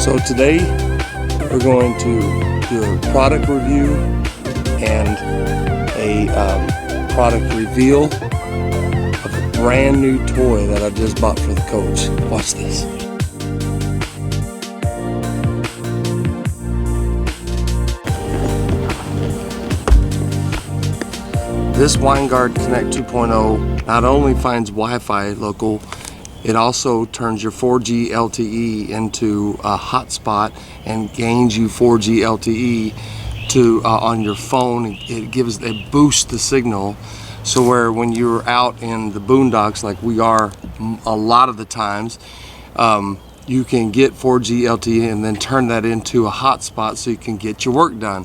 So today we're going to do a product review and a product reveal of a brand new toy that I just bought for the coach. Watch this. This WineGard Connect 2.0 not only finds Wi-Fi local, it also turns your 4G LTE into a hotspot and gains you 4G LTE to on your phone. It boosts the signal, so where when you're out in the boondocks like we are a lot of the times, you can get 4G LTE and then turn that into a hotspot so you can get your work done.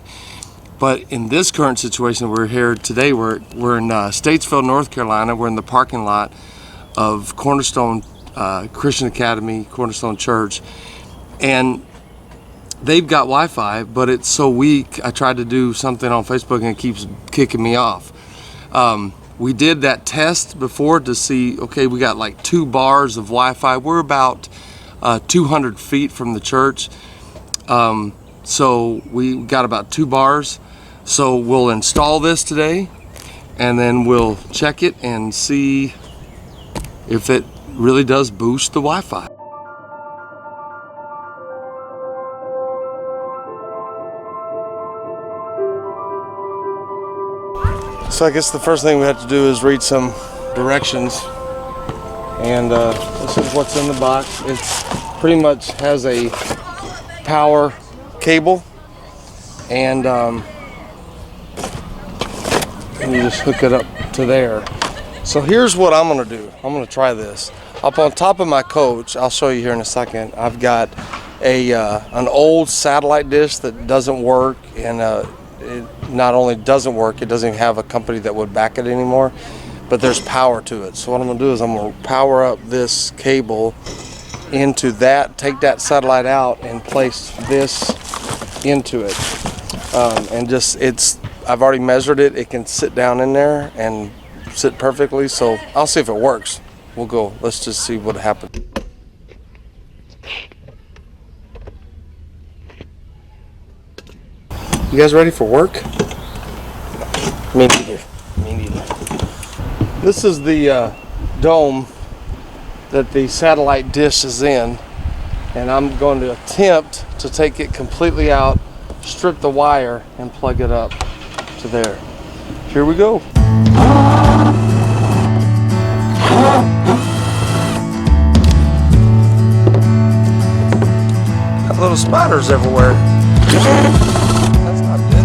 But in this current situation, we're here today, we're in Statesville, North Carolina. We're in the parking lot of Cornerstone Christian Academy, Cornerstone Church, and they've got Wi-Fi, but it's so weak. I tried to do something on Facebook and it keeps kicking me off. We did that test before to see, okay, we got like 2 bars of Wi-Fi. We're about 200 feet from the church, so we got about 2 bars. So we'll install this today and then we'll check it and see if it really does boost the Wi-Fi. So I guess the first thing we have to do is read some directions, and this is what's in the box. It's pretty much has a power cable, and you just hook it up to there. So here's what I'm gonna do. I'm gonna try this. Up on top of my coach, I'll show you here in a second, I've got an old satellite dish that doesn't work, and it not only doesn't work, it doesn't even have a company that would back it anymore, but there's power to it. So what I'm gonna do is I'm gonna power up this cable into that, take that satellite out and place this into it. And just, I've already measured it. It can sit down in there and sit perfectly, so I'll see if it works. We'll go, let's just see what happens. You guys ready for work? Me neither. Me neither. This is the dome that the satellite dish is in, and I'm going to attempt to take it completely out, strip the wire, and plug it up to there. Here we go. Got little spiders everywhere. That's not good.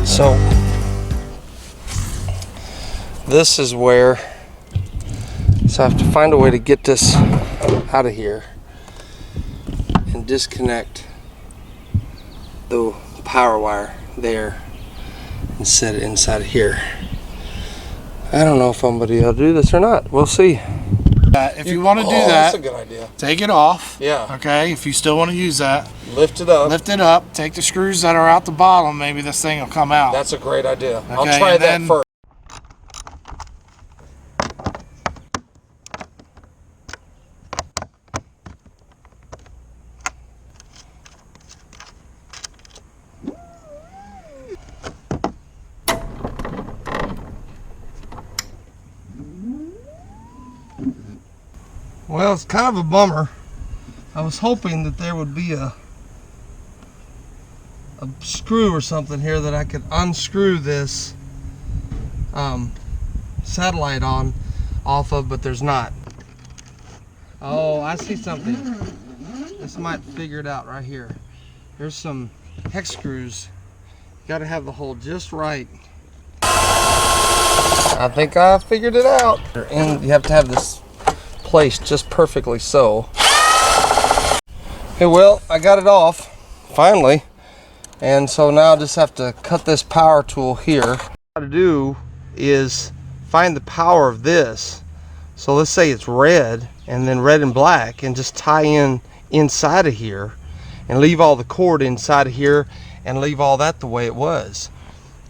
So this is where, so I have to find a way to get this out of here and disconnect the power wire there and set it inside of here. I don't know if I'm gonna be able to do this or not. We'll see. If you want to do that, that's a good idea. Take it off. Yeah. Okay. If you still want to use that, lift it up. Lift it up. Take the screws that are out the bottom. Maybe this thing will come out. That's a great idea. Okay, I'll try that first. Well, it's kind of a bummer. I was hoping that there would be a screw or something here that I could unscrew this satellite off of, but there's not. Oh, I see something. This might figure it out right here. There's some hex screws. You gotta have the hole just right. I think I figured it out. And you have to have this placed just perfectly so. Hey, well, I got it off finally. And so now I just have to cut this power tool here. What to do is find the power of this. So let's say it's red and then red and black, and just tie in inside of here and leave all the cord inside of here and leave all that the way it was.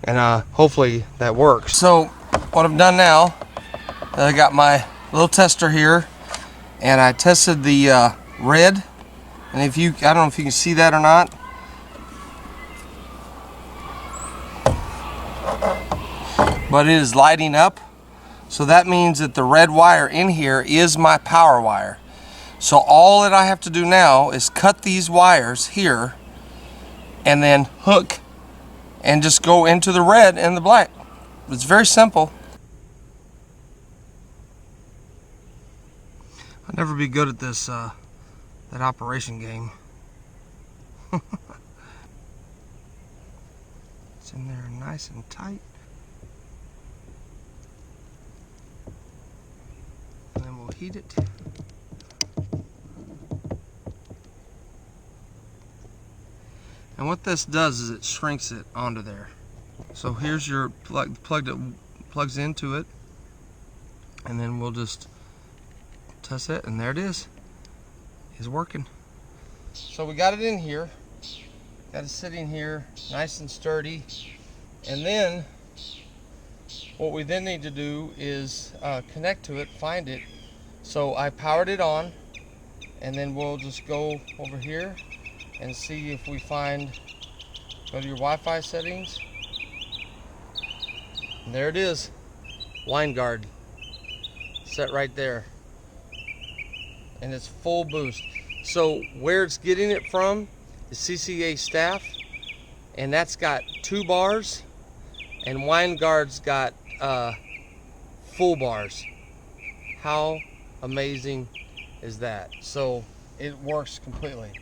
And hopefully that works. So what I've done now, I got my little tester here and I tested the red. And if you, I don't know if you can see that or not. But it is lighting up. So that means that the red wire in here is my power wire. So all that I have to do now is cut these wires here and then hook and just go into the red and the black. It's very simple. I'll never be good at this, that operation game. It's in there nice and tight. And then we'll heat it. And what this does is it shrinks it onto there. So here's your plug that plugs into it. And then we'll just test it, and there it is. It's working. So we got it in here. Got it sitting here, nice and sturdy. And then what we then need to do is connect to it, find it. So I powered it on, and then we'll just go over here and see if we find, go to your Wi-Fi settings. And there it is, WineGard, set right there. And it's full boost. So where it's getting it from is CCA staff, and that's got 2 bars, and WineGard's got full bars. How amazing is that? So it works completely.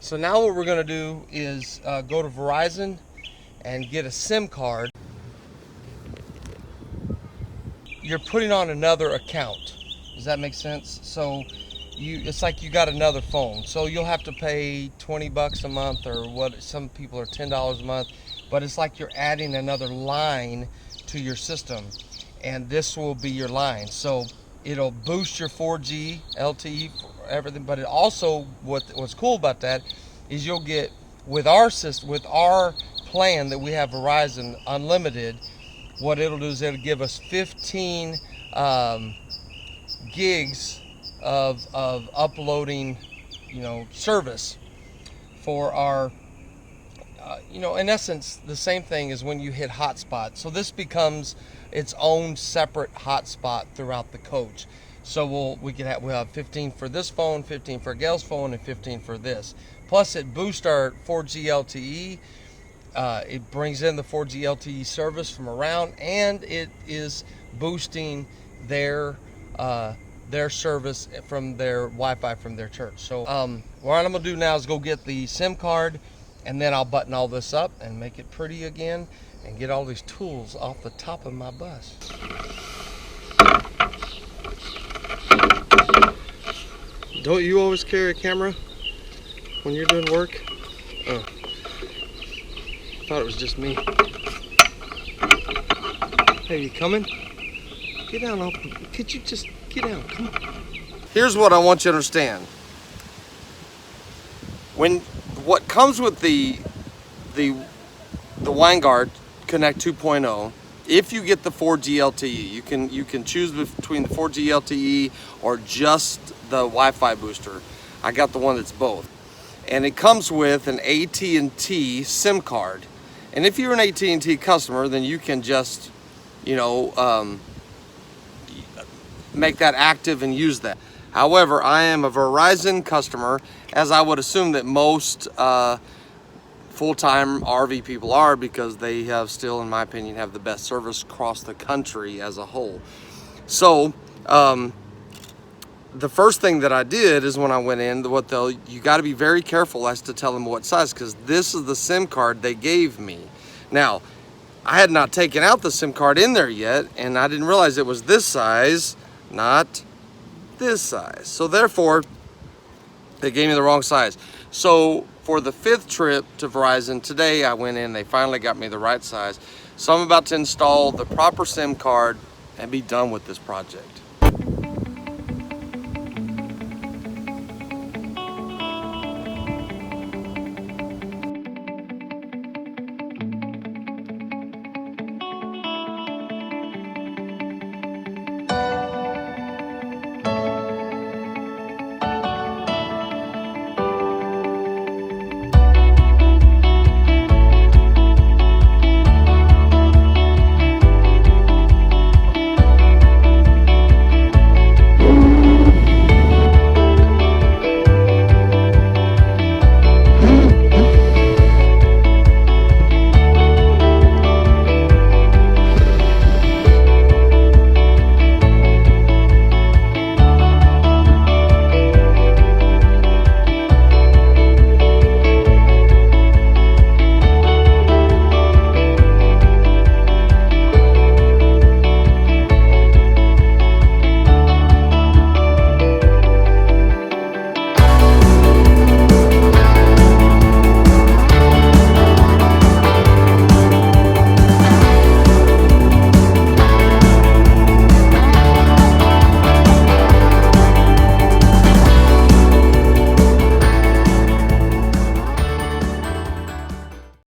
So now what we're gonna do is go to Verizon and get a SIM card. You're putting on another account. Does that make sense? So it's like you got another phone. So you'll have to pay 20 bucks a month, or what some people are $10 a month, but it's like you're adding another line to your system, and this will be your line. So it'll boost your 4G LTE for everything, but it also, what's cool about that is you'll get, with our system, with our plan that we have, Verizon Unlimited, what it'll do is it'll give us 15 gigs of uploading, service for our, in essence, the same thing as when you hit HotSpot. So this becomes its own separate hotspot throughout the coach. So we'll have 15 for this phone, 15 for Gale's phone, and 15 for this. Plus it boosts our 4G LTE. It brings in the 4G LTE service from around, and it is boosting their service from their Wi-Fi from their church. So what I'm gonna do now is go get the SIM card, and then I'll button all this up and make it pretty again and get all these tools off the top of my bus. Don't you always carry a camera when you're doing work? Oh, thought it was just me. Hey, you coming? Get down off. Could you just get down? Come on. Here's what I want you to understand. What comes with the WineGard Connect 2.0, if you get the 4G LTE, you can choose between the 4G LTE or just the Wi-Fi booster. I got the one that's both, and it comes with an AT&T SIM card. And if you're an AT&T customer, then you can just, make that active and use that. However, I am a Verizon customer, as I would assume that most full-time RV people are, because they have still, in my opinion, have the best service across the country as a whole. So the first thing that I did is, when I went in, you got to be very careful as to tell them what size, because this is the SIM card they gave me. Now, I had not taken out the SIM card in there yet, and I didn't realize it was this size, not this size. So therefore, they gave me the wrong size. So for the 5th trip to Verizon. Today I went in, they finally got me the right size. So I'm about to install the proper SIM card and be done with this project.